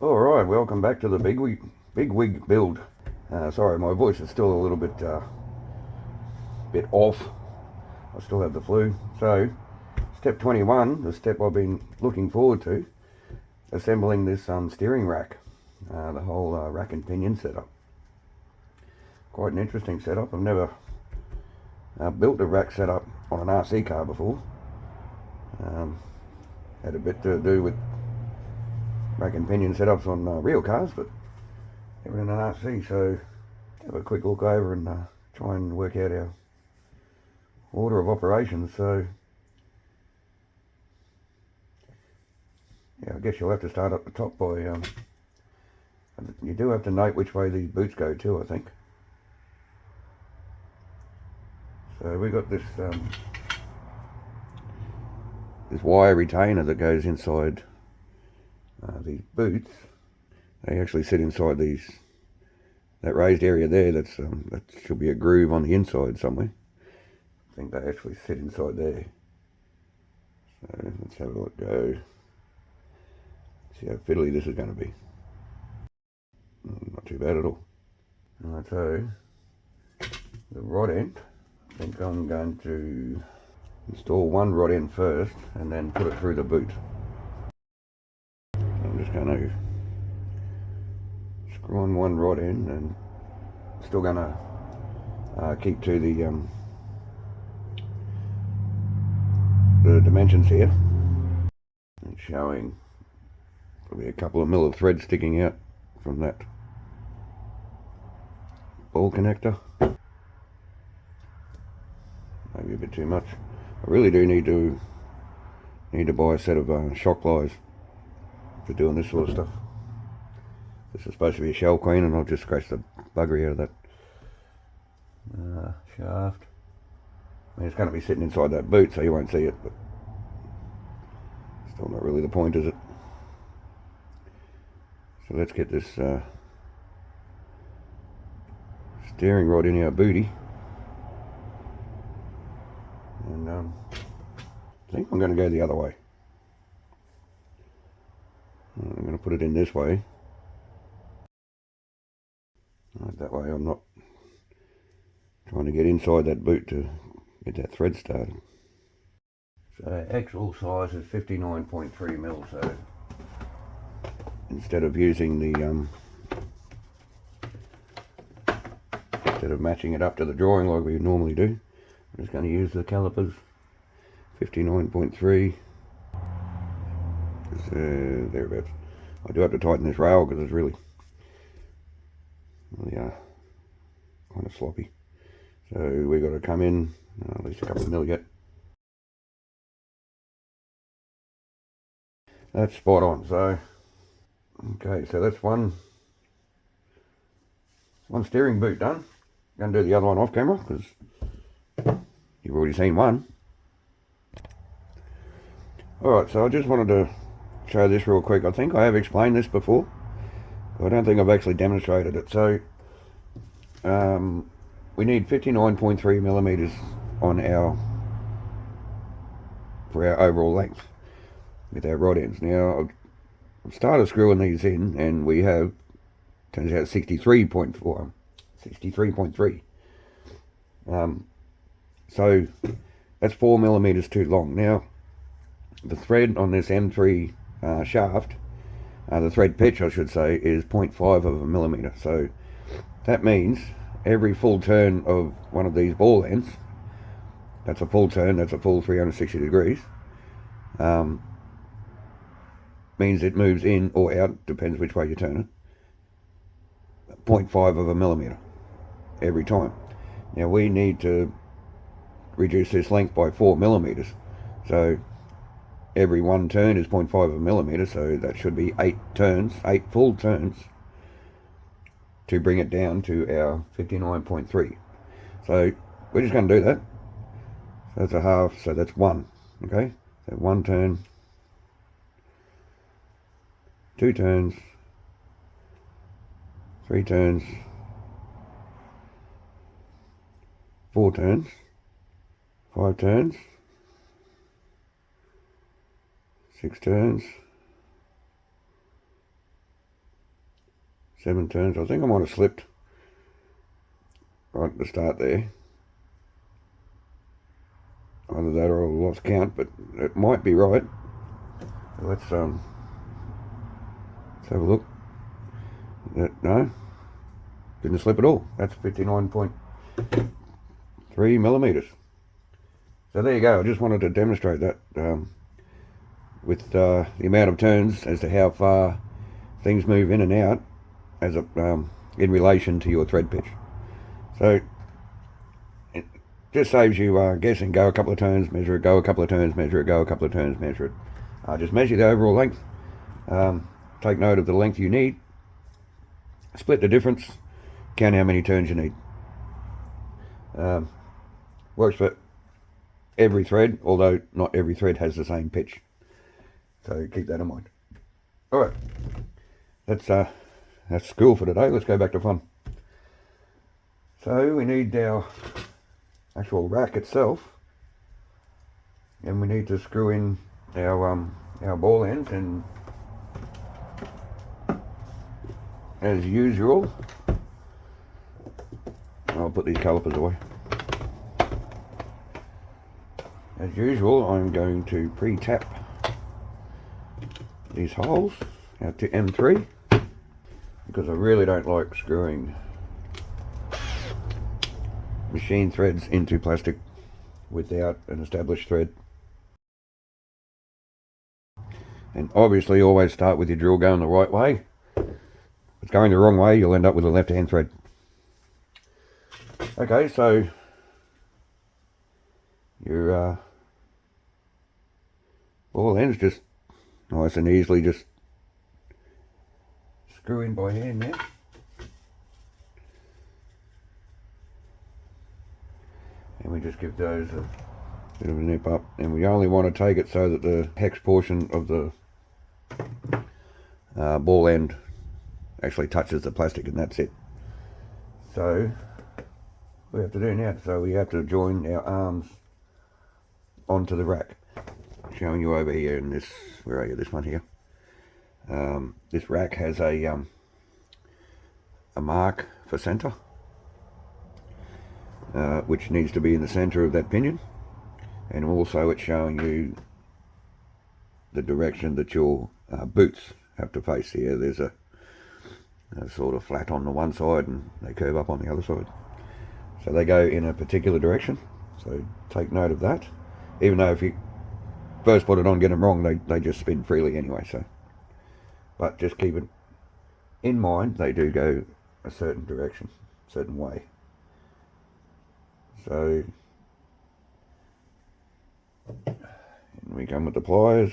Alright, welcome back to the Bigwig build. Sorry, my voice is still a little bit off. I still have the flu. So, step 21, the step I've been looking forward to, assembling this steering rack. The whole rack and pinion setup. Quite an interesting setup. I've never built a rack setup on an RC car before. Had a bit to do with rack and pinion setups on real cars, but never in an RC, so have a quick look over and try and work out our order of operations. So yeah, I guess you'll have to start up the top by you do have to note which way these boots go too, I think. So we got this this wire retainer that goes inside these boots. They actually sit inside that raised area there. That should be a groove on the inside somewhere. I think they actually sit inside there. So let's have a look go. See how fiddly this is going to be. Not too bad at all. Alright, so the rod end, I think I'm going to install one rod end first and then put it through the boot. I'm just going to screw on one rod end and still going to keep to the dimensions here, and showing probably a couple of mil of thread sticking out from that ball connector. Maybe a bit too much. I really do need to buy a set of shock pliers for doing this sort of stuff. This is supposed to be a shell queen, and I'll just scratch the buggery out of that shaft. I mean, it's going to be sitting inside that boot, so you won't see it, but still not really the point, is it? So let's get this steering rod in our booty, and I think I'm going to go the other way. I'm going to put it in this way. That way I'm not trying to get inside that boot to get that thread started. So actual size is 59.3 mil, so instead of using the instead of matching it up to the drawing like we normally do, I'm just going to use the calipers 59.3. Thereabouts. I do have to tighten this rail because it's really kind of sloppy. So we got to come in at least a couple of mil yet. That's spot on. So okay, so that's one steering boot done. I'm going to do the other one off camera because you've already seen one. Alright, so I just wanted to show this real quick. I think I have explained this before, but I don't think I've actually demonstrated it. So we need 59.3 millimeters on for our overall length with our rod ends. Now I've started screwing these in, and we have, turns out, 63.3. So that's 4 millimeters too long. Now the thread on this M3 shaft, the thread pitch I should say, is 0.5 of a millimeter. So that means every full turn of one of these ball ends, that's a full turn, that's a full 360 degrees, means it moves in or out, depends which way you turn it, 0.5 of a millimeter every time. Now we need to reduce this length by 4 millimeters, so every one turn is 0.5 of a millimeter, so that should be 8 full turns to bring it down to our 59.3. So we're just going to do that. So that's a half, so that's one. Okay, so one turn, 2 turns, 3 turns, 4 turns, 5 turns, 6 turns, 7 turns. I think I might have slipped right at the start there. Either that or I lost count, but it might be right. So let's have a look. No, didn't slip at all. That's 59.3 millimeters. So there you go. I just wanted to demonstrate that with the amount of turns as to how far things move in and out as a, in relation to your thread pitch. So it just saves you guessing. Go a couple of turns, measure it. Go a couple of turns, measure it. Go a couple of turns, measure it. Just measure the overall length. Take note of the length you need. Split the difference. Count how many turns you need. Works for every thread, although not every thread has the same pitch. So keep that in mind. Alright, that's school for today. Let's go back to fun. So we need our actual rack itself, and we need to screw in our ball ends, and as usual, I'll put these calipers away. As usual, I'm going to pre-tap these holes out to M3 because I really don't like screwing machine threads into plastic without an established thread. And obviously always start with your drill going the right way. If it's going the wrong way, you'll end up with a left-hand thread. Okay, so your ball ends just nice and easily just screw in by hand now. And we just give those a bit of a nip up, and we only want to take it so that the hex portion of the ball end actually touches the plastic, and that's it. So we have to do now, so we have to join our arms onto the rack. Showing you over here in this, where are you, this one here. This rack has a mark for center, which needs to be in the center of that pinion, and also it's showing you the direction that your boots have to face. Here there's a sort of flat on the one side and they curve up on the other side, so they go in a particular direction, so take note of that. Even though if you first put it on, get them wrong, they just spin freely anyway. So, but just keep it in mind, they do go a certain direction, certain way. So we come with the pliers.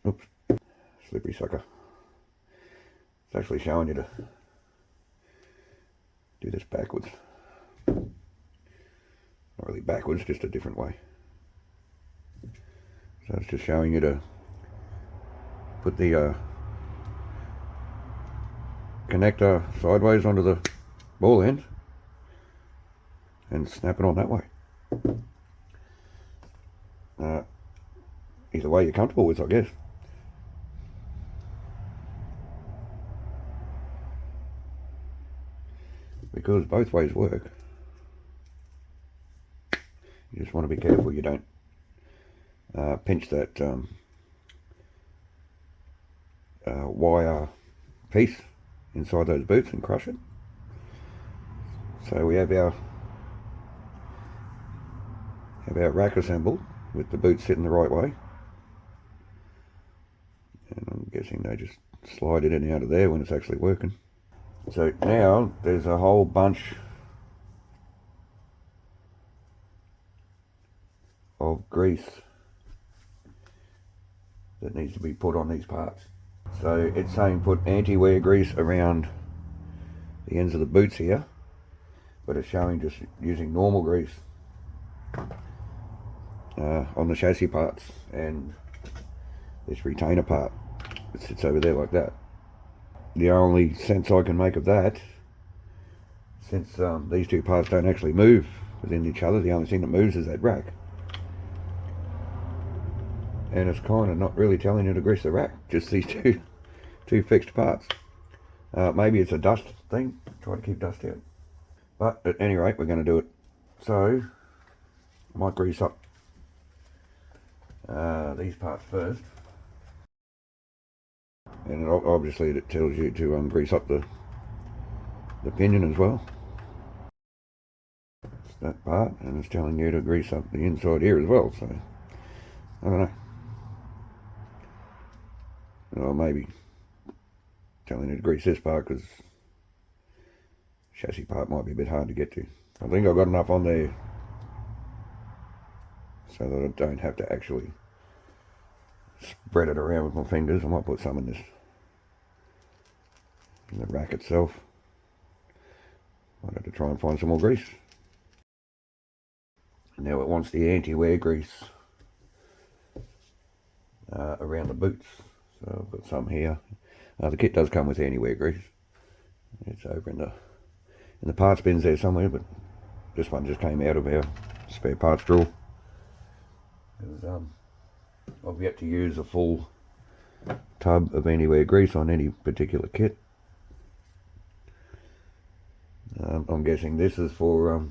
Oops, slippery sucker. It's actually showing you to do this backwards. Not really backwards, just a different way. So it's just showing you to put the connector sideways onto the ball end and snap it on that way. Either way you're comfortable with, I guess. Because both ways work. You just want to be careful you don't pinch that wire piece inside those boots and crush it. So we have our rack assembled with the boots sitting the right way, and I'm guessing they just slide in and out of there when it's actually working. So now there's a whole bunch of grease that needs to be put on these parts. So it's saying put anti-wear grease around the ends of the boots here, but it's showing just using normal grease on the chassis parts and this retainer part that sits over there like that. The only sense I can make of that, since these two parts don't actually move within each other, the only thing that moves is that rack. And it's kind of not really telling you to grease the rack, just these two two fixed parts. Maybe it's a dust thing, try to keep dust out. But at any rate, we're going to do it. So, I might grease up these parts first. And obviously it tells you to grease up the pinion as well. It's that part, and it's telling you to grease up the inside here as well, so I don't know. Or maybe telling you to grease this part because chassis part might be a bit hard to get to. I think I've got enough on there so that I don't have to actually spread it around with my fingers. I might put some in this, in the rack itself. I'd have to try and find some more grease. Now it wants the anti-wear grease around the boots, so I've got some here. The kit does come with anti-wear grease. It's over in the parts bins there somewhere, but this one just came out of our spare parts drawer. I've yet to use a full tub of anti-wear grease on any particular kit. I'm guessing this is for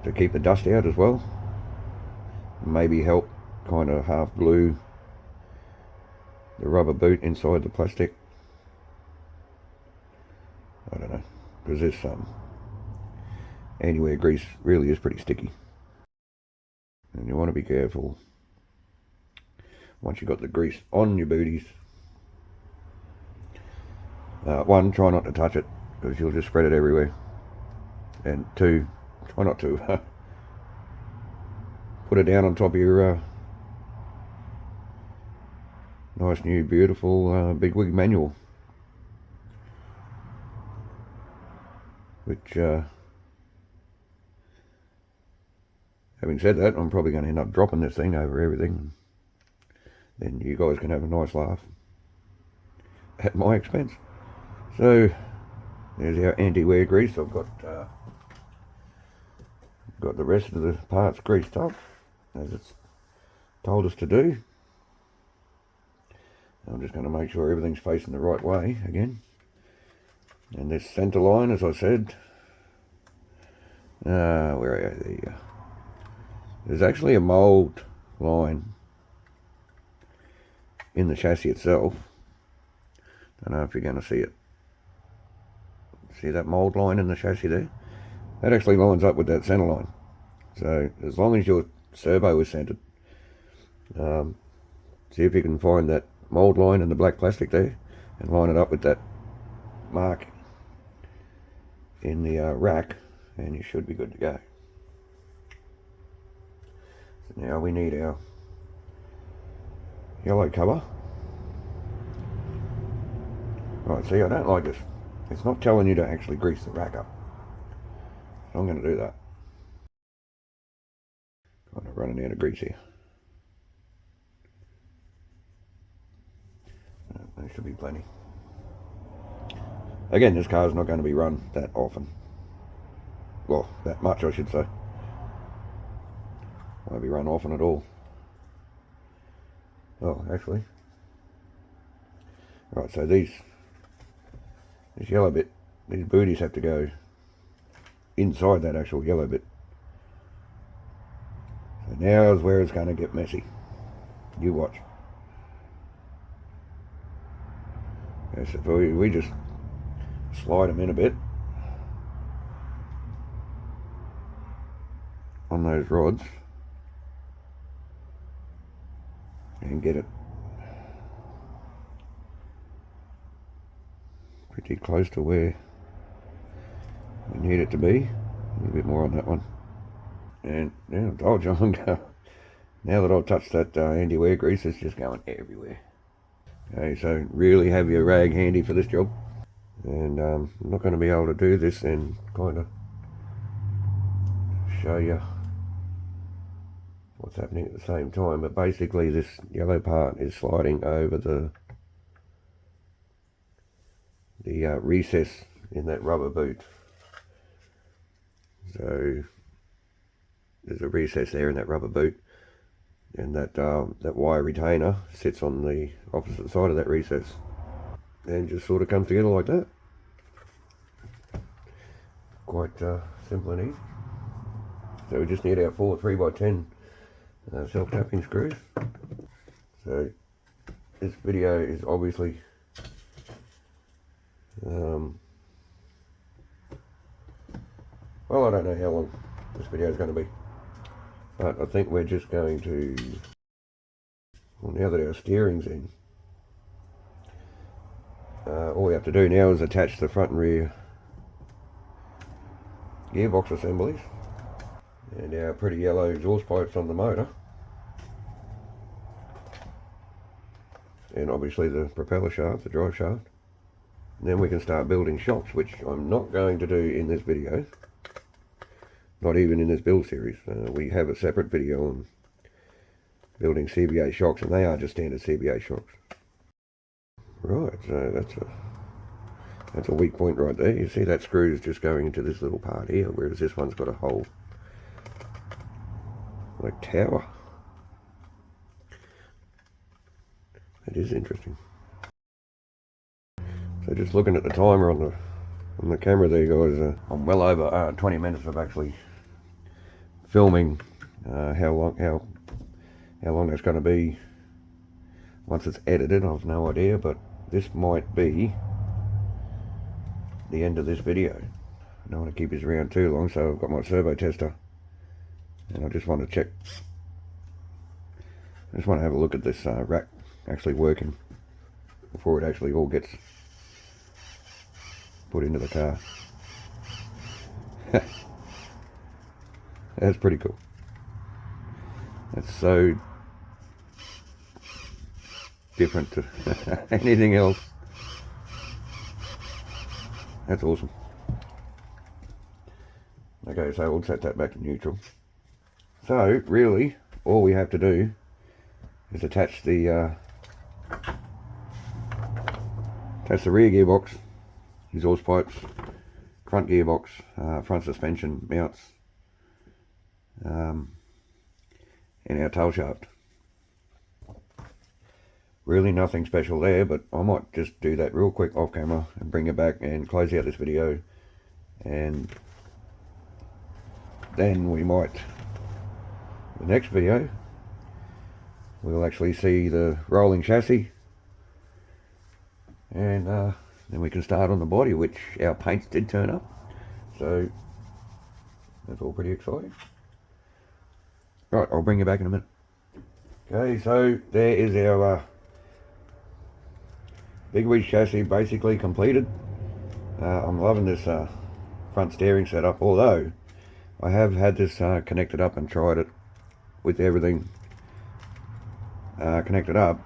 to keep the dust out as well. Maybe help kind of half glue the rubber boot inside the plastic. I don't know, because this anti-wear grease really is pretty sticky, and you want to be careful once you've got the grease on your booties. One, try not to touch it because you'll just spread it everywhere, and two, try not to put it down on top of your nice new beautiful Bigwig manual, which having said that, I'm probably going to end up dropping this thing over everything. Then you guys can have a nice laugh at my expense. So there's our anti-wear grease. I've got the rest of the parts greased up as it's told us to do. I'm just going to make sure everything's facing the right way again. And this center line, as I said, where are you? There you go. There's actually a mold line in the chassis itself. I don't know if you're going to see it. See that mold line in the chassis there? That actually lines up with that center line. So as long as your servo is centered, see if you can find that mold line in the black plastic there and line it up with that mark in the rack, and you should be good to go. So now we need our yellow cover. Right, see, I don't like this. It's not telling you to actually grease the rack up. So I'm going to do that. Kind of running out of grease here. There should be plenty. Again, this car's not going to be run that often. Well, that much I should say. Won't be run often at all. Oh, actually. Right, so this yellow bit, these booties have to go inside that actual yellow bit. So now is where it's going to get messy. You watch. Okay, so if we just slide them in a bit on those rods and get it pretty close to where we need it to be. A little bit more on that one. And yeah, I told you, now that I've touched that anti-wear grease, it's just going everywhere. Okay, so really have your rag handy for this job. And I'm not going to be able to do this and kind of show you what's happening at the same time, but basically this yellow part is sliding over the recess in that rubber boot. So there's a recess there in that rubber boot, and that wire retainer sits on the opposite side of that recess, and just sort of comes together like that. Quite simple and easy. So we just need our 4 3x10 self-tapping screws. So this video is obviously well, I don't know how long this video is going to be, but I think we're just going to, well, now that our steering's in, all we have to do now is attach the front and rear gearbox assemblies and our pretty yellow exhaust pipes on the motor, and obviously the propeller shaft, the drive shaft. And then we can start building shocks, which I'm not going to do in this video, not even in this build series. We have a separate video on building CBA shocks, and they are just standard CBA shocks. Right, so that's a weak point right there. You see that screw is just going into this little part here, whereas this one's got a whole like tower. That is interesting. So just looking at the timer on the camera there, guys, I'm well over 20 minutes of actually filming. How long that's going to be once it's edited, I've no idea, but this might be the end of this video. I don't want to keep this around too long, so I've got my servo tester, and I just want to check. I just want to have a look at this rack actually working before it actually all gets put into the car. That's pretty cool. That's so different to anything else. That's awesome. Okay, so we'll set that back to neutral. So really all we have to do is attach the rear gearbox, exhaust pipes, front gearbox, front suspension mounts, and our tail shaft. Really nothing special there, but I might just do that real quick off camera and bring it back and close out this video, and then we might, the next video, we'll actually see the rolling chassis, and then we can start on the body, which our paints did turn up, so that's all pretty exciting. Right, I'll bring you back in a minute. Okay, so there is our Bigwig chassis basically completed. I'm loving this front steering setup, although I have had this connected up and tried it with everything connected up,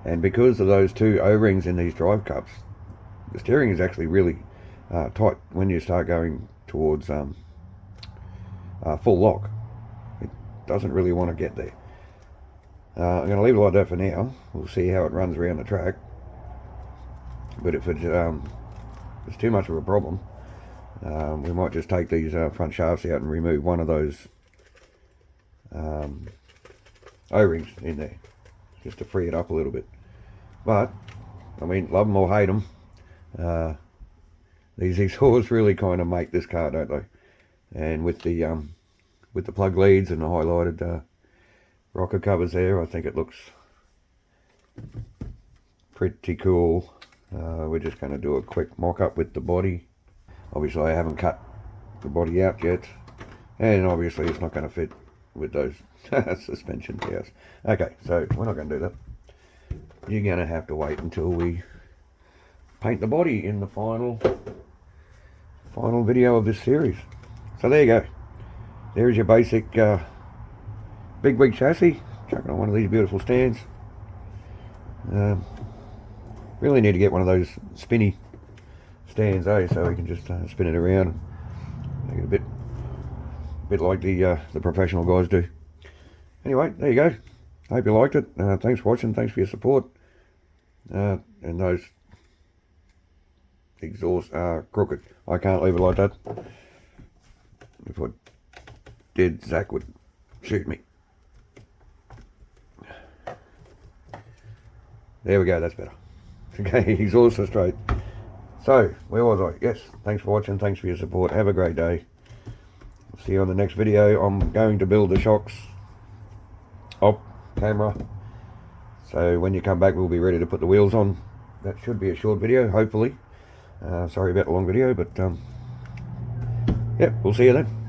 and because of those two O-rings in these drive cups, the steering is actually really tight when you start going towards full lock. It doesn't really want to get there. I'm going to leave it like that for now. We'll see how it runs around the track, but if it's too much of a problem, we might just take these front shafts out and remove one of those O-rings in there, just to free it up a little bit. But I mean, love them or hate them, these exhausts really kind of make this car, don't they? And with the plug leads and the highlighted rocker covers there, I think it looks pretty cool. We're just going to do a quick mock-up with the body. Obviously I haven't cut the body out yet, and obviously it's not going to fit with those suspension towers. Okay, so we're not going to do that. You're going to have to wait until we paint the body in the final video of this series. So there you go. There's your basic Bigwig chassis, chucking on one of these beautiful stands. Really need to get one of those spinny stands, so we can just spin it around, make it a bit like the professional guys do. Anyway, there you go. Hope you liked it. Thanks for watching. Thanks for your support. And those exhausts are crooked. I can't leave it like that. If I did, Zach would shoot me. There we go, that's better. Okay, he's also straight. So, where was I? Yes, thanks for watching, thanks for your support. Have a great day. See you on the next video. I'm going to build the shocks off camera. So when you come back, we'll be ready to put the wheels on. That should be a short video, hopefully. Sorry about the long video, but yeah, we'll see you then.